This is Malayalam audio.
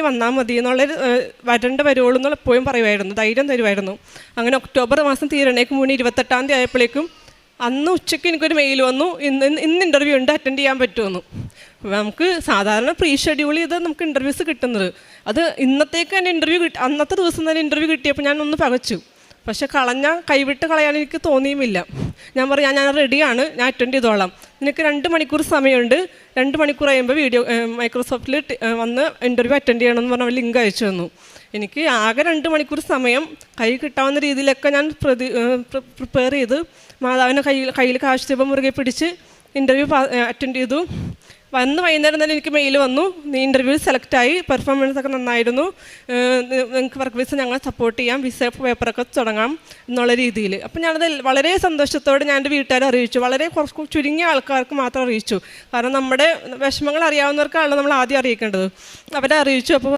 വന്നാൽ മതി എന്നുള്ളൊരു വരുള്ളൂ എന്നുള്ള എപ്പോഴും പറയുമായിരുന്നു, ധൈര്യം തരുമായിരുന്നു. അങ്ങനെ ഒക്ടോബർ മാസം തീരണേക്ക് മുന്നേ 28-ാം തീയതി ആയപ്പോഴേക്കും അന്ന് ഉച്ചയ്ക്ക് എനിക്കൊരു മെയിൽ വന്നു, ഇന്ന് ഇൻ്റർവ്യൂ ഉണ്ട്, അറ്റൻഡ് ചെയ്യാൻ പറ്റുമെന്ന്. നമുക്ക് സാധാരണ പ്രീ ഷെഡ്യൂൾ ചെയ്ത് നമുക്ക് ഇൻ്റർവ്യൂസ് കിട്ടുന്നത്, അത് ഇന്നത്തേക്ക് തന്നെ ഇൻ്റർവ്യൂ അന്നത്തെ ദിവസം തന്നെ ഇൻ്റർവ്യൂ കിട്ടിയപ്പോൾ ഞാൻ ഒന്ന് പകച്ചു. പക്ഷെ കൈവിട്ട് കളയാൻ എനിക്ക് തോന്നിയുമില്ല. ഞാൻ പറഞ്ഞു ഞാൻ റെഡിയാണ്, ഞാൻ അറ്റൻഡ് ചെയ്തോളാം, നിനക്ക് 2 മണിക്കൂർ സമയമുണ്ട്, 2 മണിക്കൂർ കഴിയുമ്പോൾ മൈക്രോസോഫ്റ്റിൽ വന്ന് ഇൻ്റർവ്യൂ അറ്റൻഡ് ചെയ്യണമെന്ന് പറഞ്ഞ ലിങ്ക് അയച്ചു തന്നു. എനിക്ക് ആകെ 2 മണിക്കൂർ സമയം കൈ കിട്ടാവുന്ന രീതിയിലൊക്കെ ഞാൻ പ്രിപ്പയർ ചെയ്ത് മാതാവിനെ കയ്യിൽ കാശ് ദീപം മുറുകെ പിടിച്ച് ഇൻ്റർവ്യൂ അറ്റൻഡ് ചെയ്തു. വൈകുന്നേരം തന്നെ എനിക്ക് മെയിൽ വന്നു, നീ ഇൻ്റർവ്യൂവിൽ സെലക്റ്റായി, പെർഫോമൻസ് ഒക്കെ നന്നായിരുന്നു, നിങ്ങൾക്ക് വർക്ക് വിസ ഞങ്ങൾ സപ്പോർട്ട് ചെയ്യാം, വിസ പേപ്പറൊക്കെ തുടങ്ങാം എന്നുള്ള രീതിയിൽ. അപ്പം ഞാനത് വളരെ സന്തോഷത്തോടെ ഞാൻ എൻ്റെ വീട്ടുകാരെ അറിയിച്ചു. വളരെ ചുരുങ്ങിയ ആൾക്കാർക്ക് മാത്രം അറിയിച്ചു, കാരണം നമ്മുടെ വിഷമങ്ങൾ അറിയാവുന്നവർക്കാണല്ലോ നമ്മൾ ആദ്യം അറിയിക്കേണ്ടത്. അവരെ അറിയിച്ചു. അപ്പോൾ